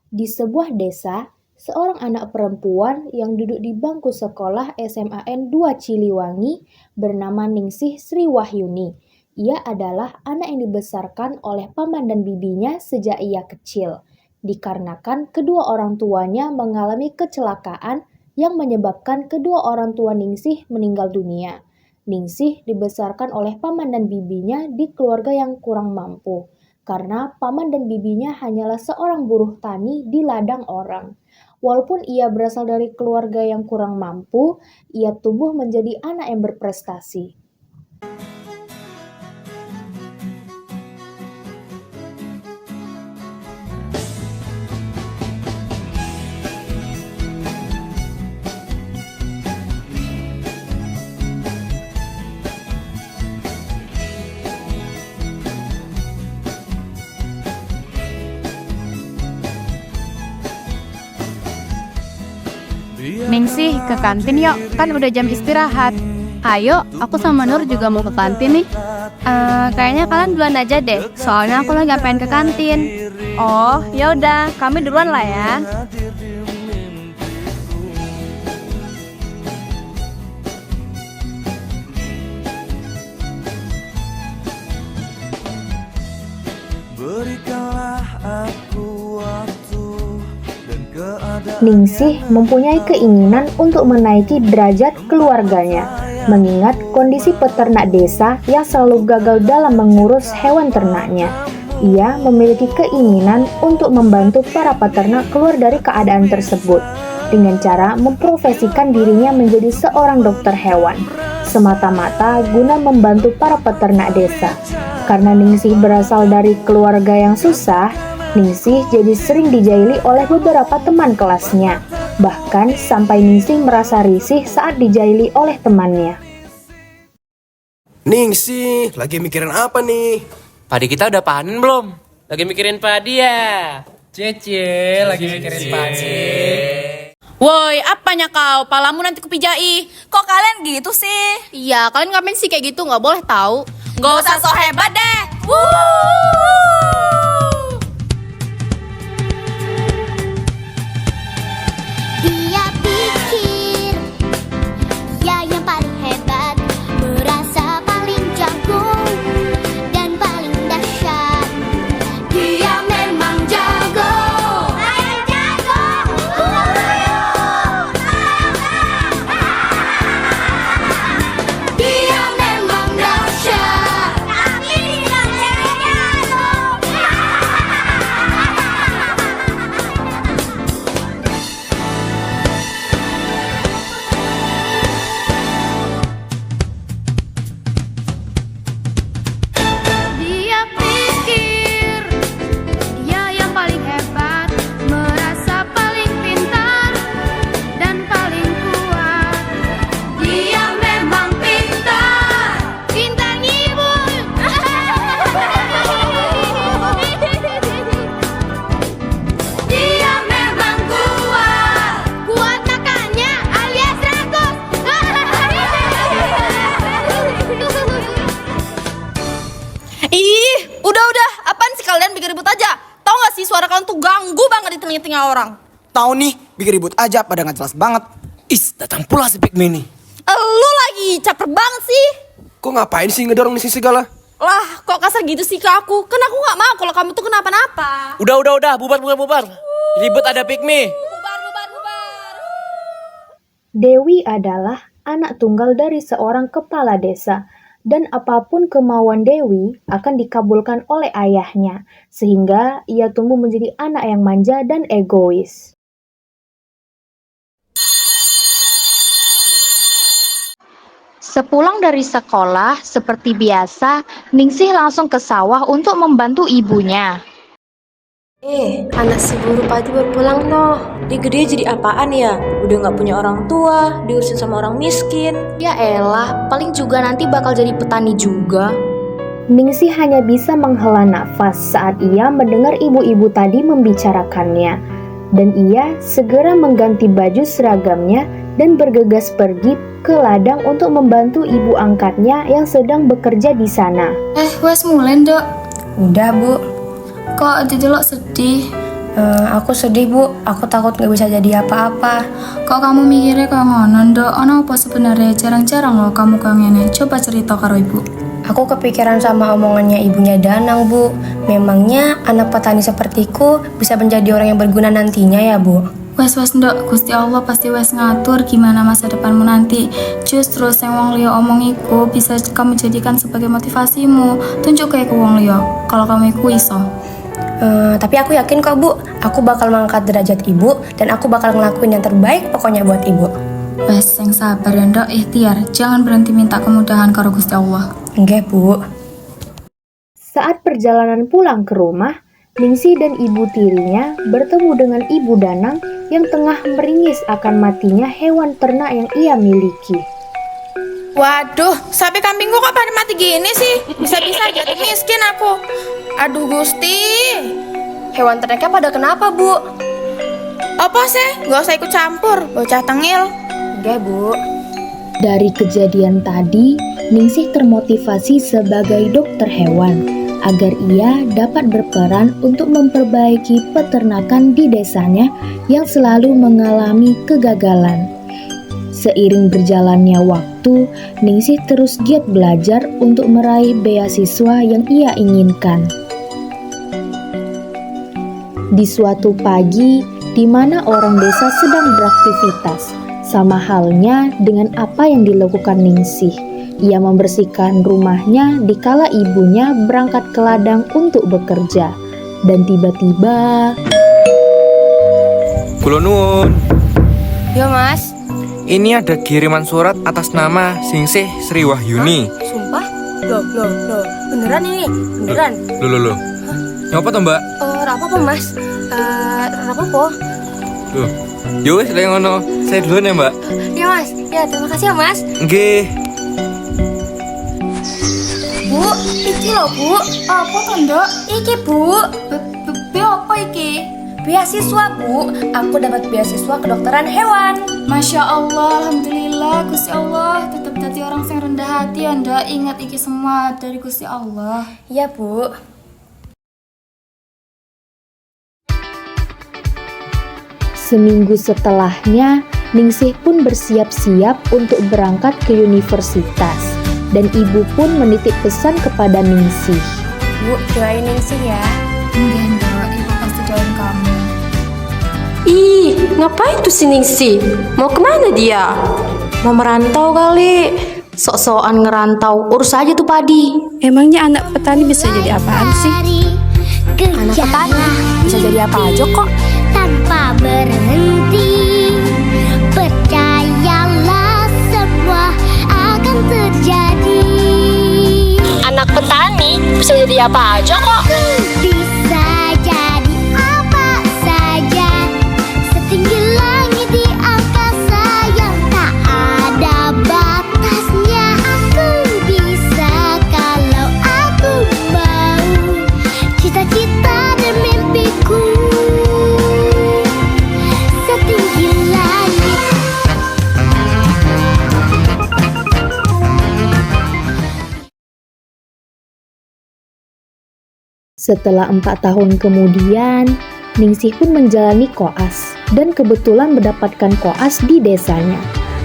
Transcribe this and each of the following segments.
Di sebuah desa, seorang anak perempuan yang duduk di bangku sekolah SMAN 2 Ciliwangi bernama Ningsih Sri Wahyuni. Ia adalah anak yang dibesarkan oleh paman dan bibinya sejak ia kecil, dikarenakan kedua orang tuanya mengalami kecelakaan yang menyebabkan kedua orang tua Ningsih meninggal dunia. Ningsih dibesarkan oleh paman dan bibinya di keluarga yang kurang mampu karena paman dan bibinya hanyalah seorang buruh tani di ladang orang. Walaupun ia berasal dari keluarga yang kurang mampu, ia tumbuh menjadi anak yang berprestasi. Ningsih, ke kantin yuk, kan udah jam istirahat. Ayo, aku sama Nur juga mau ke kantin nih. Kayaknya kalian duluan aja deh, soalnya aku lagi pengen ke kantin. Oh, ya udah, kami duluan lah ya. Berikanlah aku waktu dan keadaan. Ningsih mempunyai keinginan untuk menaiki derajat keluarganya, mengingat kondisi peternak desa yang selalu gagal dalam mengurus hewan ternaknya. Ia memiliki keinginan untuk membantu para peternak keluar dari keadaan tersebut dengan cara memprofesikan dirinya menjadi seorang dokter hewan, semata-mata guna membantu para peternak desa. Karena Ningsih berasal dari keluarga yang susah, Ningsih jadi sering dijaili oleh beberapa teman kelasnya. Bahkan sampai Ningsih merasa risih saat dijaili oleh temannya. Ningsih, lagi mikirin apa nih? Padi kita udah panen belum? Lagi mikirin padi ya? Cece, lagi mikirin padi. Woi, apanya kau? Palamu nanti kupijai. Kok kalian gitu sih? Iya, kalian ngapain sih kayak gitu? Nggak boleh tahu. Gak usah so hebat deh. Dia pikir dia yang paling hebat, merasa paling jago dan paling dahsyat. Dia memang jago. Saya jago. Dia memang dahsyat. Tapi tidak jago. Dia pikir dia yang paling hebat, merasa paling pintar dan paling kuat. Dia memang pintar. Pintar ngibul. Dia memang kuat. Kuat makannya alias rakus. Ih, udah. Apaan sih kalian bikin ribut aja? Tahu gak sih suara kalian tuh ganggu banget di telinga-telinga orang. Tahu nih, bikin ribut aja pada nggak jelas banget. Is, datang pula si Pikmi nih. Lu lagi caper banget sih. Kok ngapain sih ngedorong Ningsih segala? Lah, kok kasar gitu sih ke aku? Kan aku gak mau kalau kamu tuh kenapa-napa. Udah, bubar. Ribut ada pikmi. Bubar. Dewi adalah anak tunggal dari seorang kepala desa, dan apapun kemauan Dewi akan dikabulkan oleh ayahnya, sehingga ia tumbuh menjadi anak yang manja dan egois. Sepulang dari sekolah, seperti biasa, Ningsih langsung ke sawah untuk membantu ibunya. Anak si guru padi baru pulang noh. Dia gede jadi apaan ya? Udah gak punya orang tua, diurusin sama orang miskin. Ya elah, paling juga nanti bakal jadi petani juga. Ningsih hanya bisa menghela nafas saat ia mendengar ibu-ibu tadi membicarakannya. Dan ia segera mengganti baju seragamnya dan bergegas pergi ke ladang untuk membantu ibu angkatnya yang sedang bekerja di sana. Wes mulai dok. Udah bu. Kok Didi lo sedih? Aku sedih Bu, aku takut gak bisa jadi apa-apa. Kok kamu mikirnya kayak ngono, Ndok? Ono apa sebenarnya? Jarang-jarang loh kamu kayak ngene. Coba cerita karo ibu. Aku kepikiran sama omongannya ibunya Danang Bu. Memangnya anak petani sepertiku bisa menjadi orang yang berguna nantinya ya Bu? Wes Ndok, Gusti Allah pasti wes ngatur gimana masa depanmu nanti. Justru sing wong liya omong iku bisa kamu jadikan sebagai motivasimu. Tunjuk kayak ke wong liya kalau kamu iku iso. Tapi aku yakin kok Bu, aku bakal mengangkat derajat ibu dan aku bakal ngelakuin yang terbaik pokoknya buat ibu. Wes yang sabar ya Ndok, ikhtiar. Jangan berhenti minta kemudahan karo Gusti Allah. Enggak Bu. Saat perjalanan pulang ke rumah, Ningsih dan ibu tirinya bertemu dengan ibu Danang yang tengah meringis akan matinya hewan ternak yang ia miliki. Waduh, sapi kambingku kok pada mati gini sih? Bisa-bisa jadi miskin aku. Aduh Gusti. Hewan ternaknya pada kenapa Bu? Apa sih? Gak usah ikut campur, bocah tengil. Enggak Bu. Dari kejadian tadi, Ningsih termotivasi sebagai dokter hewan agar ia dapat berperan untuk memperbaiki peternakan di desanya yang selalu mengalami kegagalan. Seiring berjalannya waktu, Ningsih terus giat belajar untuk meraih beasiswa yang ia inginkan. Di suatu pagi, di mana orang desa sedang beraktivitas, sama halnya dengan apa yang dilakukan Ningsih. Ia membersihkan rumahnya dikala ibunya berangkat ke ladang untuk bekerja. Dan tiba-tiba... Kulo nuwun. Yo Mas. Ini ada kiriman surat atas nama Ningsih Sri Wahyuni. Sumpah? Loh. Beneran ini? Beneran? Loh. Ngapa toh, Mbak? Apa Mas? Apa? Loh. Yo wis lek ngono. Saya duluan ya, Mbak. Ya Mas. Ya terima kasih ya Mas. Nggih. Bu, iki loh Bu. Apa tuh Ndok? Iki Bu. Apa iki? Beasiswa Bu. Aku dapat beasiswa kedokteran hewan. Masya Allah, Alhamdulillah, Gusti Allah. Tetap jadi orang yang rendah hati ya Ndok. Ingat iki semua dari Gusti Allah. Iya Bu. Seminggu setelahnya, Ningsih pun bersiap-siap untuk berangkat ke universitas. Dan ibu pun menitip pesan kepada Ningsih. Bu, doain Ningsih ya. Enggak Ndok, ibu pasti doain kamu. Ih, ngapain tuh si Ningsih? Mau kemana dia? Mau merantau kali. Sok-sokan ngerantau, urus aja tuh padi. Emangnya anak petani bisa jadi apaan sih? Anak petani bisa jadi apa aja kok. Tanpa berhenti, percayalah semua akan terjadi. Anak petani bisa jadi apa aja kok. Bisa jadi apa saja, setinggi langit di angkasa yang tak ada batasnya. Aku bisa kalau aku mau, cita-cita dan mimpiku setinggi langit. Setelah 4 tahun kemudian, Ningsih pun menjalani koas dan kebetulan mendapatkan koas di desanya.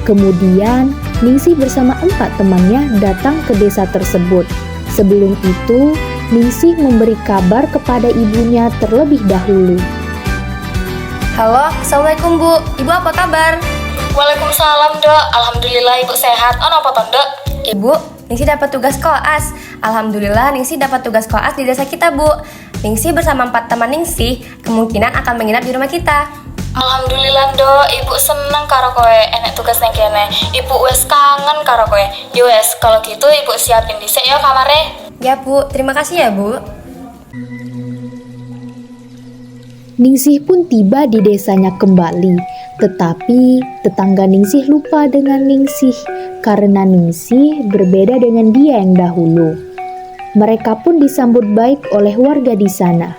Kemudian, Ningsih bersama 4 temannya datang ke desa tersebut. Sebelum itu, Ningsih memberi kabar kepada ibunya terlebih dahulu. Halo, Assalamualaikum Bu. Ibu apa kabar? Waalaikumsalam Dok. Alhamdulillah ibu sehat. Ono apa toh Dok? Ibu, Ningsih dapat tugas koas. Alhamdulillah Ningsih dapat tugas koas di desa kita Bu. Ningsih bersama 4 teman Ningsih kemungkinan akan menginap di rumah kita. Alhamdulillah Dok, ibu seneng karo kowe enek tugas nang kene. Ibu wes kangen karo kowe. Yo wes, kalau gitu ibu siapin dhisik ya kamare. Ya Bu, terima kasih ya Bu. Ningsih pun tiba di desanya kembali, tetapi tetangga Ningsih lupa dengan Ningsih karena Ningsih berbeda dengan dia yang dahulu. Mereka pun disambut baik oleh warga di sana.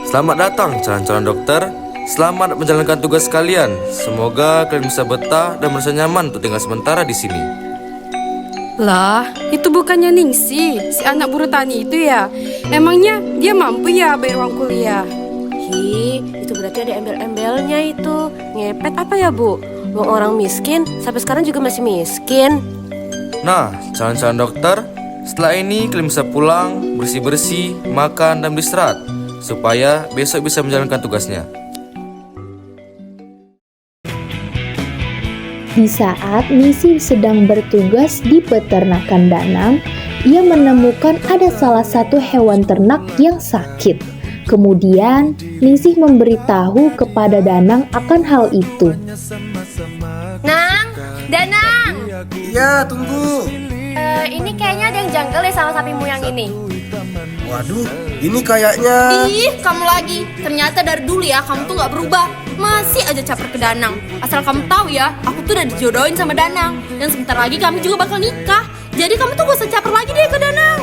Selamat datang calon-calon dokter. Selamat menjalankan tugas kalian. Semoga kalian bisa betah dan merasa nyaman untuk tinggal sementara di sini. Lah, itu bukannya Ningsih, si anak buruh tani itu ya? Emangnya dia mampu ya bayar uang kuliah? Itu berarti ada embel-embelnya itu. Ngepet apa ya, Bu? Wong orang miskin sampai sekarang juga masih miskin. Nah, calon-calon dokter, setelah ini kalian bisa pulang, bersih-bersih, makan, dan beristirahat, supaya besok bisa menjalankan tugasnya. Di saat Ningsih sedang bertugas di peternakan Danang, ia menemukan ada salah satu hewan ternak yang sakit. Kemudian, Ningsih memberitahu kepada Danang akan hal itu. Nang, Danang. Iya, tunggu. Ini kayaknya ada yang janggal deh sama sapimu yang ini. Waduh, ini kayaknya... Ih, kamu lagi. Ternyata dari dulu ya, kamu tuh gak berubah. Masih aja caper ke Danang. Asal kamu tahu ya, aku tuh udah dijodohin sama Danang. Dan sebentar lagi kami juga bakal nikah. Jadi kamu tuh gak usah caper lagi deh ke Danang.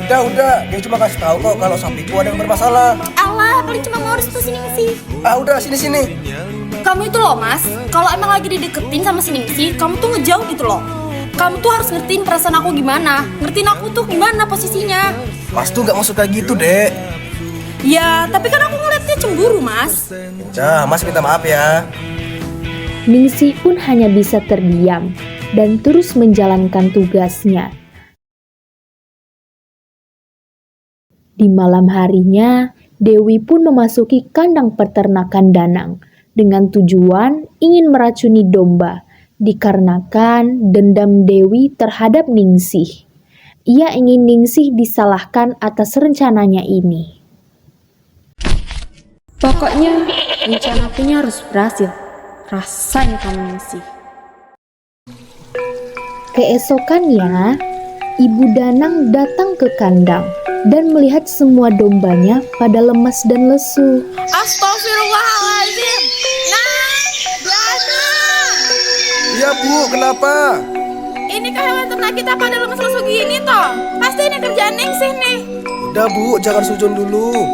Udah, dia cuma kasih tahu kok kalau sapiku ada yang bermasalah. Alah, paling cuma mau restu si Ningsih. Udah, sini. Kamu itu loh mas, kalau emang lagi dideketin sama si Ningsih, kamu tuh ngejauh gitu loh. Kamu tuh harus ngertiin perasaan aku gimana, ngertiin aku tuh gimana posisinya. Mas tuh gak mau suka gitu, Dek. Ya, tapi kan aku ngeliatnya cemburu mas. Ya, Mas minta maaf ya. Ningsih pun hanya bisa terdiam dan terus menjalankan tugasnya. Di malam harinya, Dewi pun memasuki kandang peternakan Danang dengan tujuan ingin meracuni domba, dikarenakan dendam Dewi terhadap Ningsih. Ia ingin Ningsih disalahkan atas rencananya ini. Pokoknya rencanaku harus berhasil. Rasain kamu, Ningsih. Keesokannya, Ibu Danang datang ke kandang dan melihat semua dombanya pada lemas dan lesu. Astagfirullahaladzim. Nang, Danang. Iya, Bu, kenapa? Ini kan hewan ternak kita pada lemas lesu gini toh. Pasti ini kerjaan Ningsih nih. Udah, Bu, jangan sujud dulu.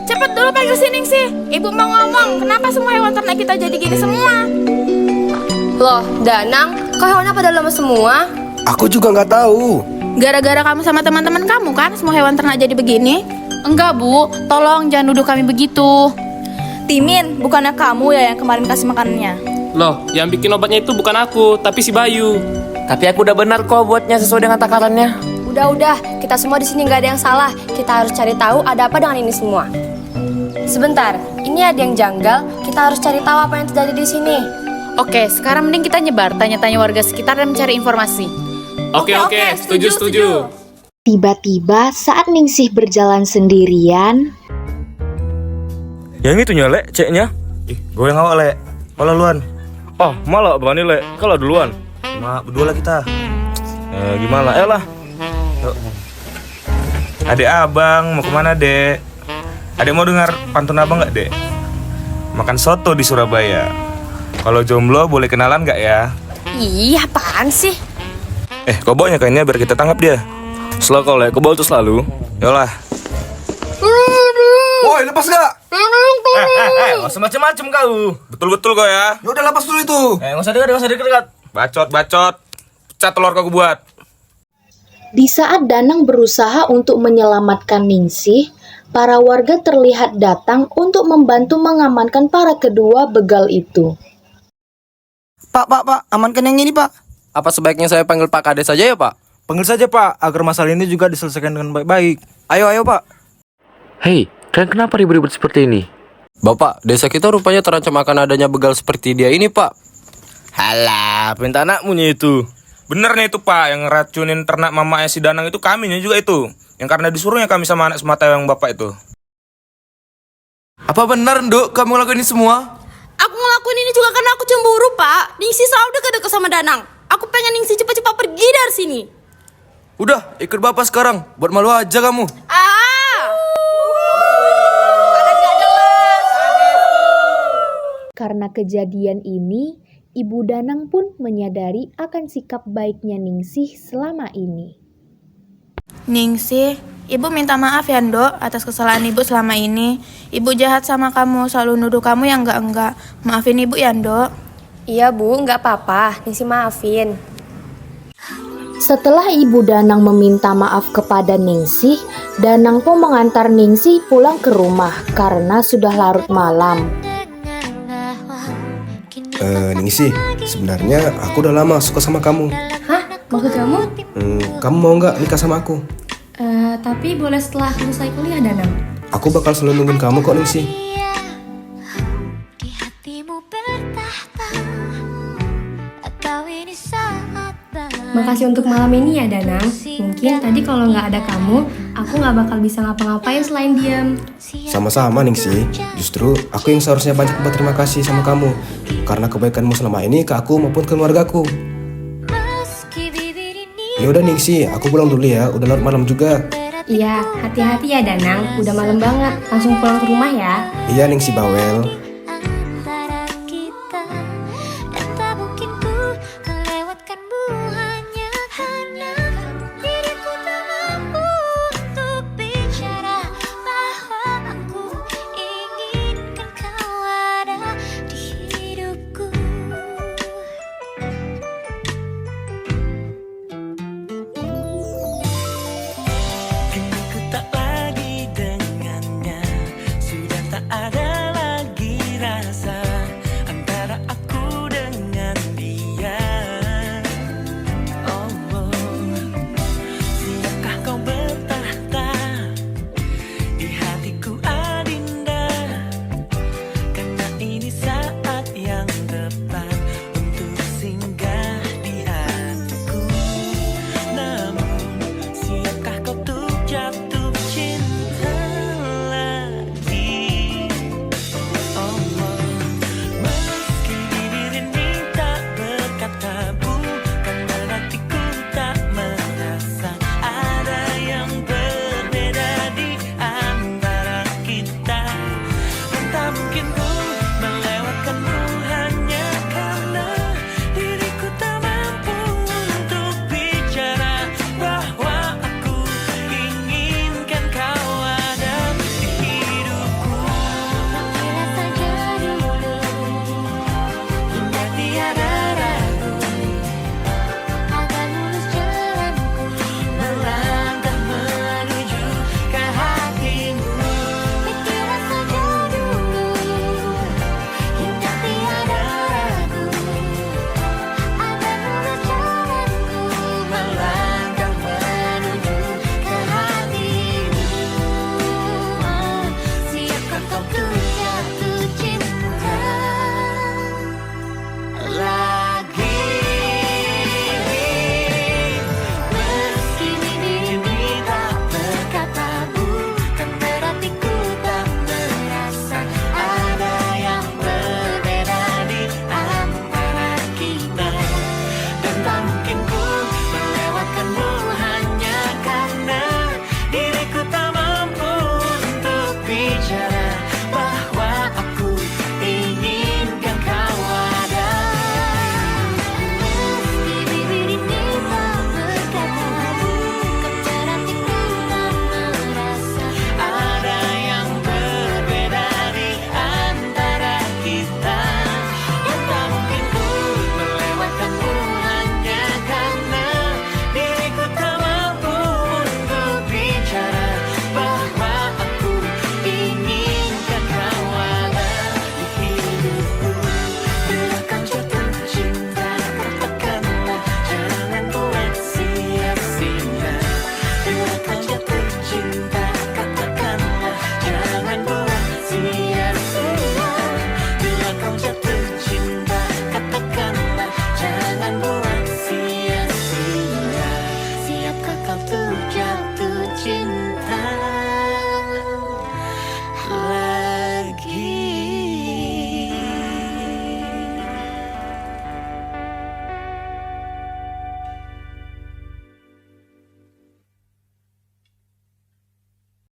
Cepet dulu panggil si Ningsih. Ibu mau ngomong, kenapa semua hewan ternak kita jadi gini semua? Loh, Danang, kok hewannya pada lemas semua? Aku juga nggak tahu. Gara-gara kamu sama teman-teman kamu kan semua hewan ternak jadi begini? Enggak Bu, tolong jangan duduk kami begitu. Timin, bukannya kamu ya yang kemarin kasih makanannya? Loh, yang bikin obatnya itu bukan aku, tapi si Bayu. Tapi aku udah benar kok buatnya sesuai dengan takarannya. Udah, kita semua di sini nggak ada yang salah. Kita harus cari tahu ada apa dengan ini semua. Sebentar, ini ada yang janggal. Kita harus cari tahu apa yang terjadi di sini. Oke, sekarang mending kita nyebar, tanya-tanya warga sekitar dan mencari informasi. Oke, setuju. Tiba-tiba saat Ningsih berjalan sendirian, Yang itu nyolek, ceknya. Gue yang awal, Le. Kalau duluan. Oh, malah berani, Le. Kalau duluan. Cuma berdua lah kita. Gimana? Ayolah. Yuk. Adek abang, mau kemana, Dek? Adek mau dengar pantun abang gak, Dek? Makan soto di Surabaya. Kalau jomblo boleh kenalan gak ya? Iya, apaan sih? Koboknya kayaknya biar kita tangkap dia. Selalu kau, Le. Kebal tuh selalu. Yolah. Woi, lepas gak? Gak usah macem-macem kau. Betul-betul kau ya. Yaudah, lepas dulu itu. Gak usah dekat. Bacot. Pecat telur kau buat. di saat Danang berusaha untuk menyelamatkan Ningsih, para warga terlihat datang untuk membantu mengamankan para kedua begal itu. Pak, amankan yang ini, Pak. Apa sebaiknya saya panggil Pak Kades saja ya, Pak? Panggil saja, Pak, agar masalah ini juga diselesaikan dengan baik-baik. Ayo, Pak. Hei, kalian kenapa ribut-ribut seperti ini? Bapak, desa kita rupanya terancam akan adanya begal seperti dia ini, Pak. Halah, perintah anakmu itu. Bener nih itu, Pak, yang racunin ternak mamanya si Danang itu kaminya juga itu. Yang karena disuruhnya kami sama anak semata yang bapak itu. Apa benar, Nduk, kamu ngelakuin ini semua? Aku ngelakuin ini juga karena aku cemburu, Pak. Ningsih selalu dekat-dekat sama Danang. Aku pengen Ningsih cepat-cepat pergi dari sini. Udah, ikut bapak sekarang. Buat malu aja kamu. Karena kejadian ini, Ibu Danang pun menyadari akan sikap baiknya Ningsih selama ini. Ningsih, Ibu minta maaf ya, Ndok, atas kesalahan Ibu selama ini. Ibu jahat sama kamu, selalu nuduh kamu yang enggak. Maafin Ibu ya, Ndok. Iya, Bu, nggak apa-apa. Ningsih maafin. Setelah Ibu Danang meminta maaf kepada Ningsih, Danang pun mengantar Ningsih pulang ke rumah karena sudah larut malam. Ningsih, sebenarnya aku udah lama suka sama kamu. Hah? Maksud kamu? Kamu mau nggak nikah sama aku? Tapi boleh setelah selesai kuliah, Danang. Aku bakal selalu nungguin kamu kok, Ningsih. Makasih untuk malam ini ya, Danang. Mungkin tadi kalau nggak ada kamu, aku nggak bakal bisa ngapa-ngapain selain diam. Sama-sama, Ningsih. Justru aku yang seharusnya banyak berterima kasih sama kamu karena kebaikanmu selama ini ke aku maupun ke keluargaku. Ya udah Ningsih, aku pulang dulu ya. Udah larut malam juga. Iya, hati-hati ya Danang. Udah malam banget. Langsung pulang ke rumah ya. Iya Ningsih Bawel.